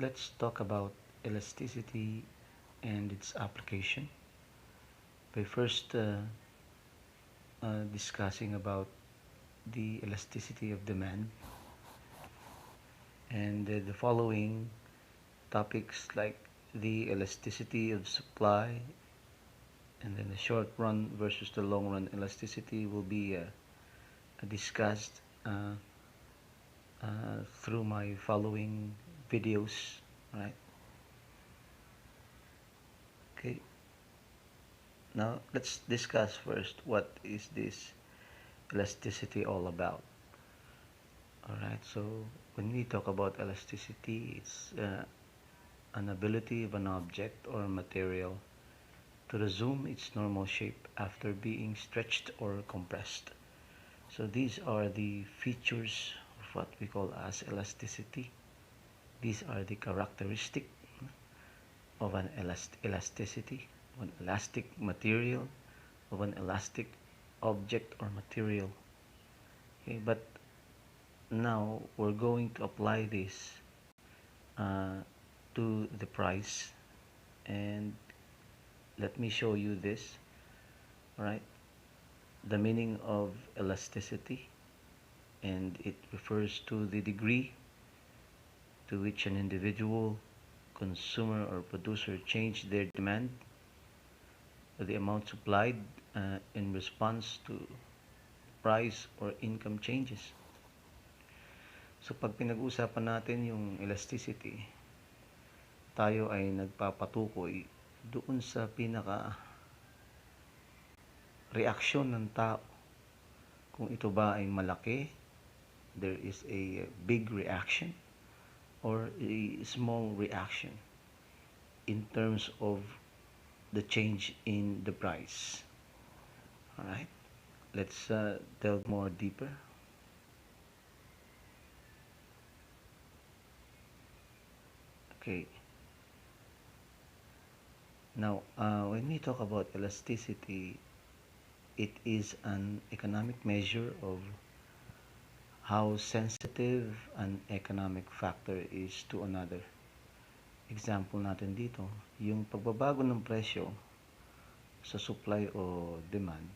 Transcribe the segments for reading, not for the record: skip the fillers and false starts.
let's talk about elasticity and its application by first discussing about the elasticity of demand, and the following topics like the elasticity of supply, and then the short run versus the long run elasticity will be discussed through my following videos, right? Okay, now let's discuss first what is this elasticity all about. All right, so when we talk about elasticity, it's an ability of an object or material to resume its normal shape after being stretched or compressed. So these are the features of what we call as elasticity. These are the characteristic of an elasticity, of an elastic material, of an elastic object or material. Okay, but now we're going to apply this uh, to the price, and let me show you this. All right, the meaning of elasticity, and it refers to the degree to which an individual, consumer, or producer change their demand, or the amount supplied in response to price or income changes. So pag pinag-uusapan natin yung elasticity, tayo ay nagpapatukoy doon sa pinaka reaksyon ng tao. Kung ito ba ay malaki, there is a big reaction or a small reaction in terms of the change in the price. All right, let's delve more deeper. Okay, now when we talk about elasticity, it is an economic measure of how sensitive an economic factor is to another. Example natin dito, yung pagbabago ng presyo sa supply o demand,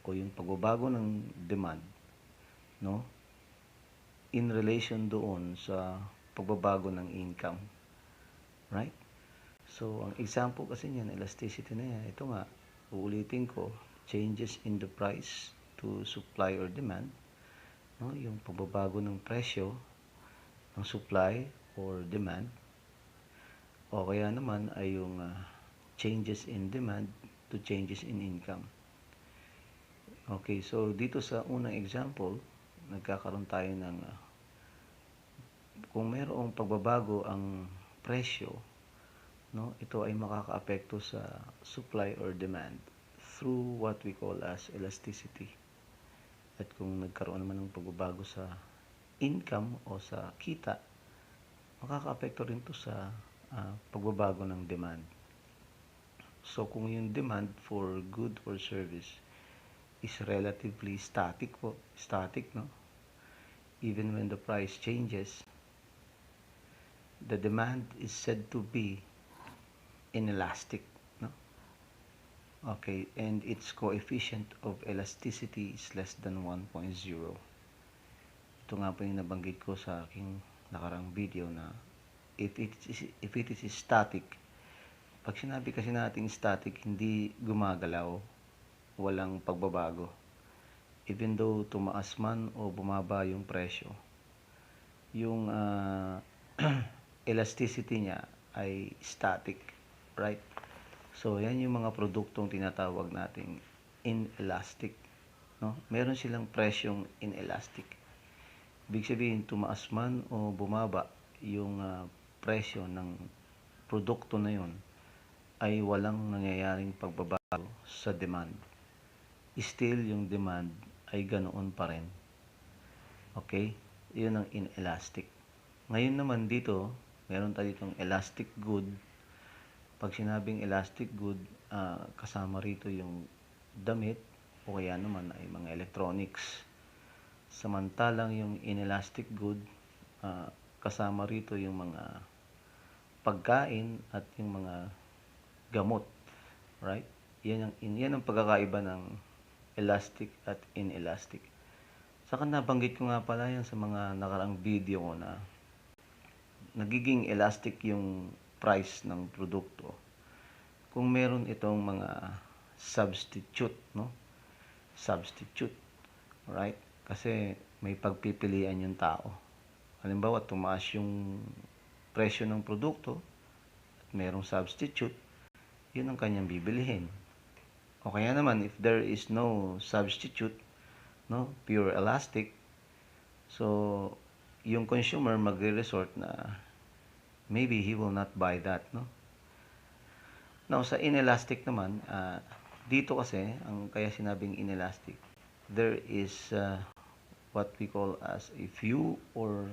o yung pagbabago ng demand, no, in relation doon sa pagbabago ng income, right? So ang example kasi niyan, elasticity na yan, ito nga, uulitin ko, changes in the price to supply or demand, no, yung pagbabago ng presyo ng supply or demand, o kaya naman ay yung changes in demand to changes in income. Okay, so dito sa unang example, nagkakaroon tayo ng kung mayroong pagbabago ang presyo, no, ito ay makakaapekto sa supply or demand through what we call as elasticity. At kung nagkaroon naman ng pagbabago sa income o sa kita, makakaapekto rin to sa pagbabago ng demand. So kung yung demand for good or service is relatively static, no? Even when the price changes, the demand is said to be inelastic, no? Okay, and its coefficient of elasticity is less than 1.0. Ito nga po yung nabanggit ko sa aking nakarang video na if it is static, pag sinabi kasi natin static, hindi gumagalaw, walang pagbabago. Even though tumaas man o bumaba yung presyo, yung elasticity niya ay static, right? So yan yung mga produktong tinatawag nating inelastic, no? Meron silang presyong inelastic. Ibig sabihin, tumaas man o bumaba yung presyo ng produkto na yon, ay walang nangyayaring pagbabago sa demand. Still, yung demand ay ganoon pa rin. Okay? Yun ang inelastic. Ngayon naman dito, meron tayo itong elastic good. Pag sinabing elastic good, kasama rito yung damit o kaya naman ay mga electronics. Samantalang yung inelastic good, kasama rito yung mga pagkain at yung mga gamot, right? Yan ang pagkakaiba ng elastic at inelastic. Saka nabanggit ko nga pala yan sa mga nakaraang video ko na nagiging elastic yung price ng produkto kung meron itong mga substitute, no? Substitute, right? Kasi may pagpipilian yung tao. Halimbawa, tumaas yung presyo ng produkto at merong substitute, yun ang kanyang bibilihin. O kaya naman, if there is no substitute, no, pure elastic, so yung consumer magre-resort na maybe he will not buy that, no? Now, sa inelastic naman, dito kasi, ang kaya sinabing inelastic, there is what we call as a few or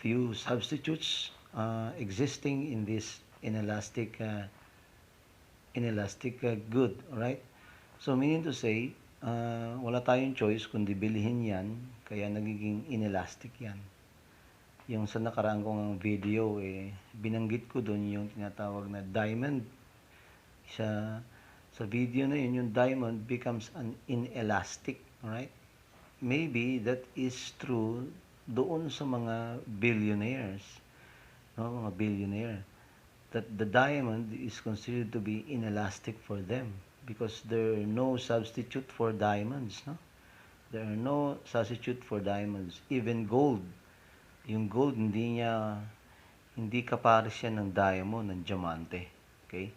few substitutes existing in this inelastic good, right? So, meaning to say, wala tayong choice kundi bilihin yan, kaya nagiging inelastic yan. Yung sa nakaraan kong video, binanggit ko doon yung tinatawag na diamond. Sa video na yun, yung diamond becomes an inelastic, right? Maybe that is true doon sa mga billionaires, no? Mga billionaire. That the diamond is considered to be inelastic for them because there are no substitute for diamonds, no? There are no substitute for diamonds. Even gold. Yung gold, hindi kapares yan ng diamond, ng diamante. Okay?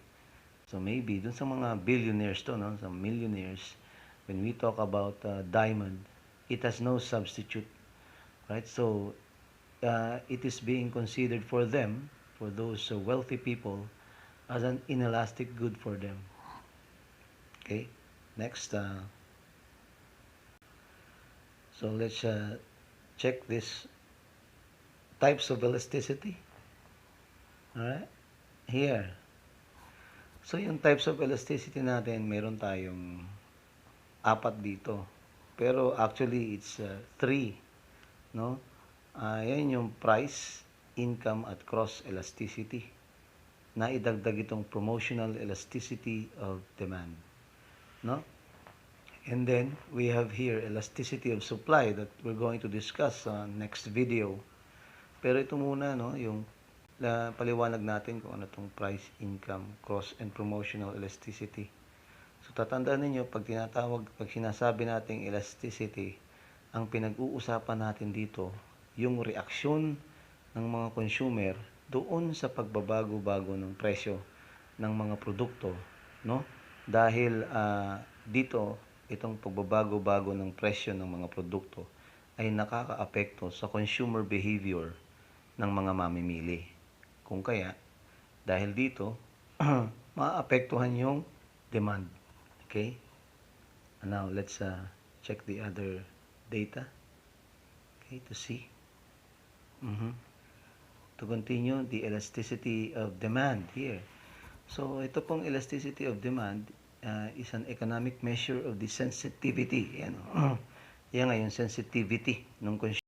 So maybe, dun sa mga billionaires to, no? Sa millionaires, when we talk about diamond, it has no substitute. Right? So, it is being considered for them, for those wealthy people, as an inelastic good for them. Okay? Next. So, let's check this types of elasticity. Alright? Here. So, yung types of elasticity natin, meron tayong 4 dito. Pero actually, it's 3. No? Yan yung price, income, at cross elasticity. Naidagdag itong promotional elasticity of demand. No? And then, we have here elasticity of supply that we're going to discuss sa next video. Pero ito muna, no, yung paliwanag natin kung ano itong price, income, cross, and promotional elasticity. So, tatandaan ninyo, pag sinasabi nating elasticity, ang pinag-uusapan natin dito, yung reaksyon ng mga consumer doon sa pagbabago-bago ng presyo ng mga produkto, no? Dahil dito, itong pagbabago-bago ng presyo ng mga produkto ay nakakaapekto sa consumer behavior ng mga mamimili. Kung kaya, dahil dito, maapektuhan yung demand. Okay? And now, let's check the other data. Okay, to see. To continue, the elasticity of demand here. So, ito pong elasticity of demand is an economic measure of the sensitivity. Yan, yan nga yung sensitivity ng consumer.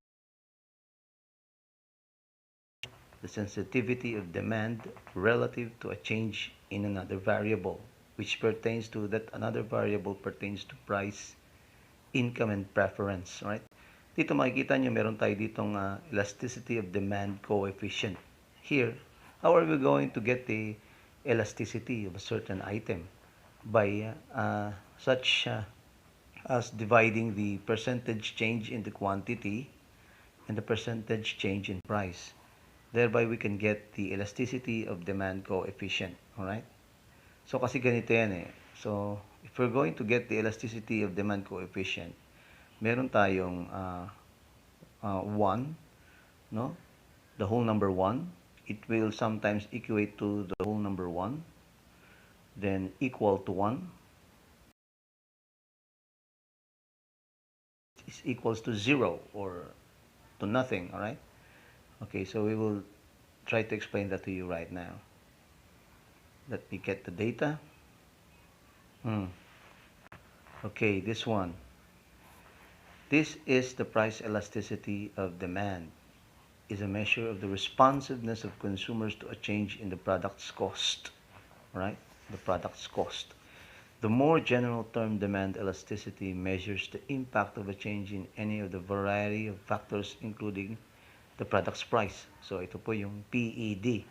The sensitivity of demand relative to a change in another variable, which pertains to that another variable pertains to price, income, and preference, right? Dito makikita nyo, meron tayo ditong elasticity of demand coefficient. Here, how are we going to get the elasticity of a certain item? By such as dividing the percentage change in the quantity and the percentage change in price. Thereby, we can get the elasticity of demand coefficient. Alright? So, kasi ganito yan eh. So, if we're going to get the elasticity of demand coefficient, meron tayong 1, no? The whole number 1. It will sometimes equate to the whole number 1. Then, equal to 1. Is equals to 0 or to nothing. Alright? Okay, so we will try to explain that to you right now. Let me get the data. Okay, this one. This is the price elasticity of demand. is a measure of the responsiveness of consumers to a change in the product's cost, right? The product's cost. The more general term, demand elasticity, measures the impact of a change in any of the variety of factors including the product's price. So ito po yung PED.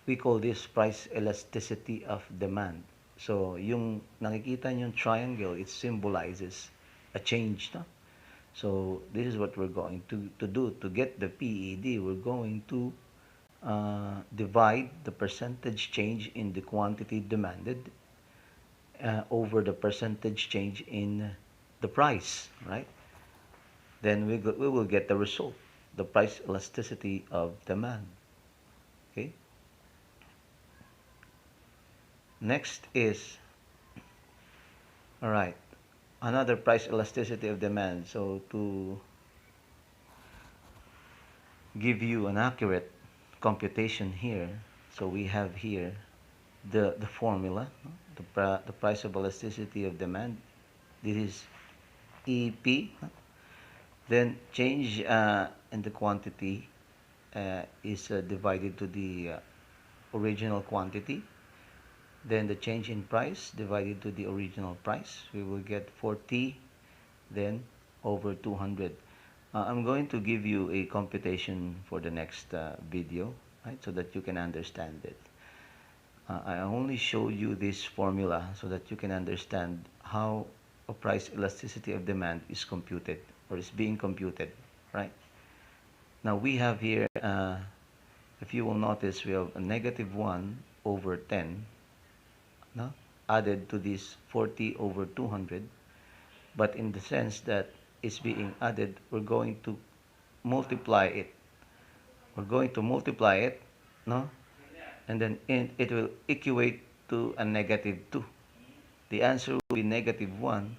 We call this price elasticity of demand. So yung nakikita nyo yung triangle, it symbolizes a change. No? So this is what we're going to do. To get the PED, we're going to divide the percentage change in the quantity demanded over the percentage change in the price, right? Then we will get the result, the price elasticity of demand. Okay. Next is, all right, another price elasticity of demand. So to give you an accurate computation here, so we have here the formula, the price of elasticity of demand. This is EP. Then change in the quantity is divided to the original quantity. Then the change in price divided to the original price. We will get 40 then over 200. I'm going to give you a computation for the next video, right, so that you can understand it. I only show you this formula so that you can understand how a price elasticity of demand is computed or is being computed, right? Now we have here, if you will notice, we have a negative 1 over 10, no? Added to this 40 over 200, but in the sense that it's being added, we're going to multiply it. We're going to multiply it, no? And then it will equate to a negative 2. The answer will be negative 1.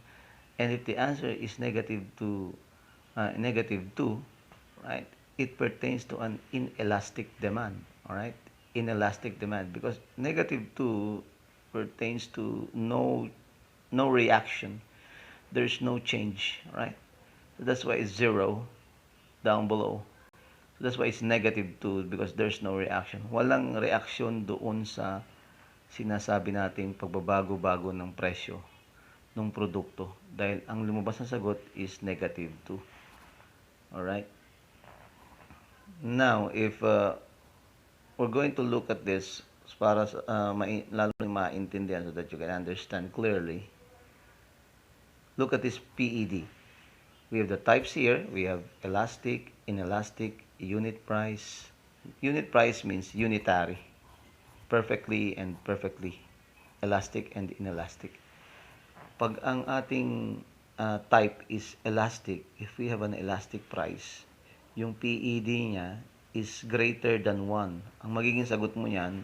And if the answer is negative 2, right, it pertains to an inelastic demand, all right? Inelastic demand, because negative 2 pertains to no reaction. There's no change, right? So that's why it's 0 down below. So that's why it's negative 2, because there's no reaction. Walang reaksyon doon sa sinasabi nating pagbabago-bago ng presyo ng produkto, dahil ang lumabas na sagot is negative 2. Alright? Now, if we're going to look at this para lalo maintindihan so that you can understand clearly, look at this PED. We have the types here. We have elastic, inelastic, unit price. Unit price means unitary. Perfectly and perfectly. Elastic and inelastic. Pag ang ating type is elastic, if we have an elastic price, yung PED niya is greater than 1. Ang magiging sagot mo niyan,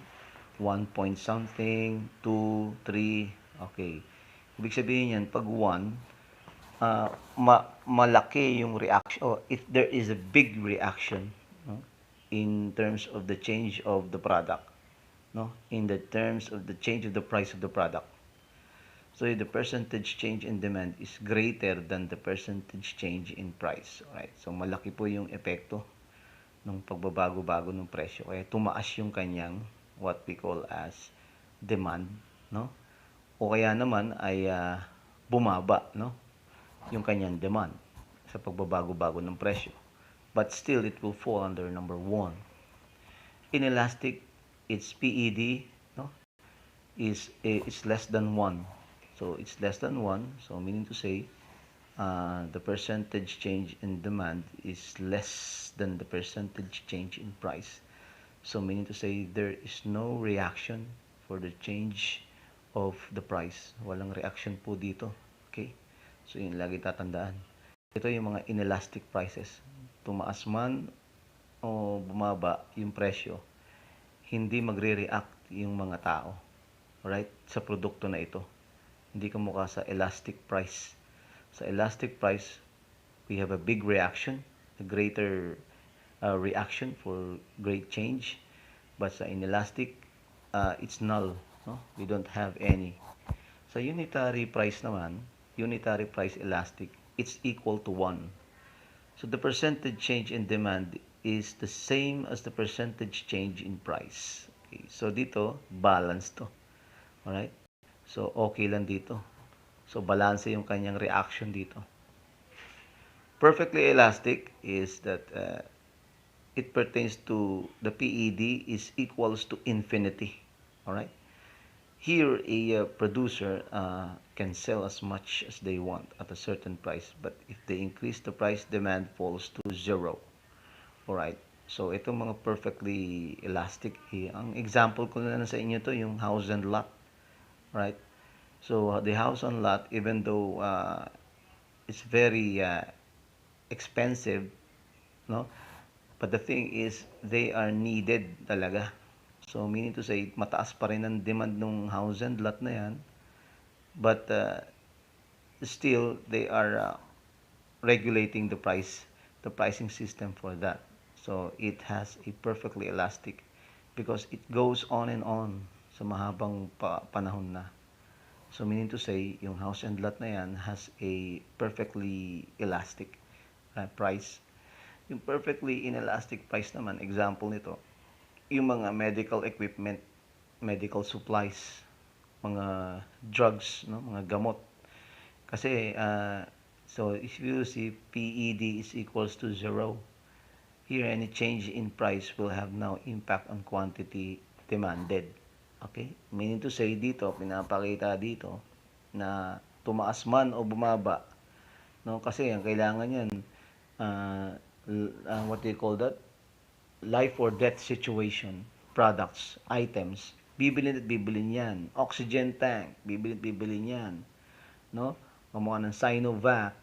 1 point something, 2, 3, okay. Ibig sabihin yan, pag 1, malaki yung reaction, or if there is a big reaction, no, in terms of the change of the product, no, in the terms of the change of the price of the product. So the percentage change in demand is greater than the percentage change in price. Alright? So malaki po yung epekto ng pagbabago-bago ng presyo. Kaya tumaas yung kanyang what we call as demand, no? O kaya naman ay bumaba, no, yung kanyang demand sa pagbabago-bago ng presyo. But still, it will fall under number 1. Inelastic, its PED, no, is less than 1. So it's less than 1. So meaning to say, the percentage change in demand is less than the percentage change in price. So meaning to say, there is no reaction for the change of the price. Walang reaction po dito. Okay? So yun lagi tatandaan. Ito yung mga inelastic prices. Tumaas man o bumaba yung presyo, hindi magre-react yung mga tao, right, sa produkto na ito. Hindi kamukha sa elastic price. Sa elastic price, we have a big reaction, a greater reaction for great change. But sa inelastic, it's null. No? We don't have any. Sa unitary price naman, unitary price elastic, it's equal to 1. So the percentage change in demand is the same as the percentage change in price. Okay, so dito, balance to. Alright? So, okay lang dito. So, balance yung kanyang reaction dito. Perfectly elastic is that it pertains to the PED is equals to infinity. Alright? Here, a producer can sell as much as they want at a certain price, but if they increase the price, demand falls to zero. Alright? So, itong mga perfectly elastic, ang example ko na lang sa inyo to, yung house and lot. Right? So, the house and lot, even though it's very expensive, no? But the thing is, they are needed talaga. So, meaning to say, mataas pa rin ang demand ng house and lot na yan. But still, they are regulating the pricing system for that. So, it has a perfectly elastic because it goes on and on sa mahabang panahon na. So, meaning to say, yung house and lot na yan has a perfectly elastic price. Yung perfectly inelastic price naman, example nito, yung mga medical equipment, medical supplies, mga drugs, no? Mga gamot. Kasi, so if you see PED is equals to zero, here any change in price will have now impact on quantity demanded. Okay? Meaning to say dito, pinapakita dito na tumaas man o bumaba, no? Kasi ang kailangan yan, what do you call that? Life or death situation, products, items, bibilin at bibilin yan. Oxygen tank, bibilin at bibilin yan. No? Kamukha ng Sinovac,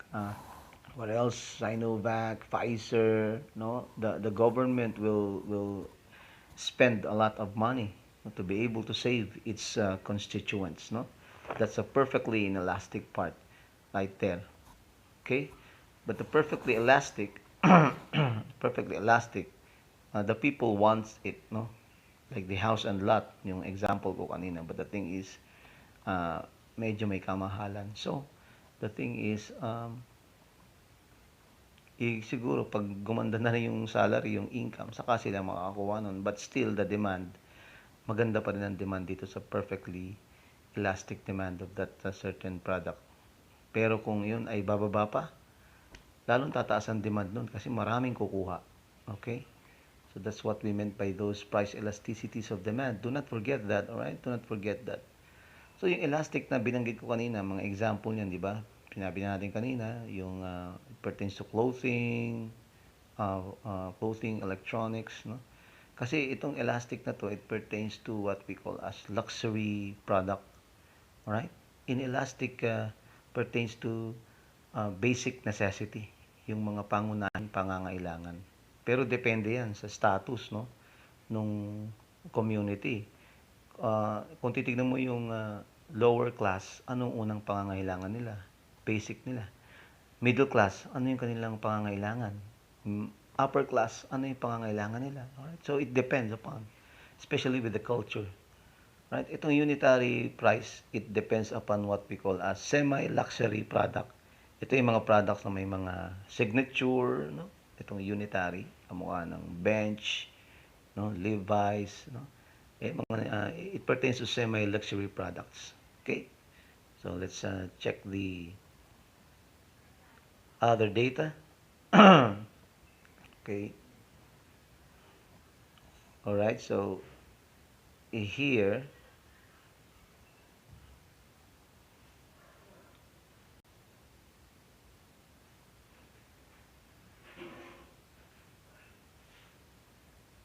what else? Sinovac, Pfizer, no? The government will spend a lot of money to be able to save its constituents, no? That's a perfectly inelastic part right there. Okay? But the perfectly elastic, perfectly elastic, the people wants it, no? Like the house and lot, yung example ko kanina. But the thing is, medyo may kamahalan. So, the thing is, siguro pag gumanda na rin yung salary, yung income, saka sila makakakuha nun. But still, the demand, maganda pa rin ang demand dito sa perfectly elastic demand of that certain product. Pero kung yun ay bababa pa, lalong tataas ang demand nun kasi maraming kukuha. Okay? So that's what we meant by those price elasticities of demand. Do not forget that, alright? Do not forget that. So yung elastic na binanggit ko kanina, mga example niyan, di ba? Sinabi natin kanina, yung pertains to clothing, clothing, electronics, no? Kasi itong elastic na to, it pertains to what we call as luxury product. Alright? Inelastic pertains to basic necessity, yung mga pangunahing pangangailangan. Pero depende yan sa status, no, nung community. Kung titignan mo yung lower class, anong unang pangangailangan nila? Basic nila. Middle class, ano yung kanilang pangangailangan? Upper class, ano yung pangangailangan nila? Alright? So it depends upon, especially with the culture. Right? Itong unitary price, it depends upon what we call as semi-luxury product. Ito yung mga products na may mga signature, no? Itong unitary, kamukha ng Bench, no? Levi's, no? It pertains to semi-luxury products. Okay? So let's check the other data. Okay. All right. So here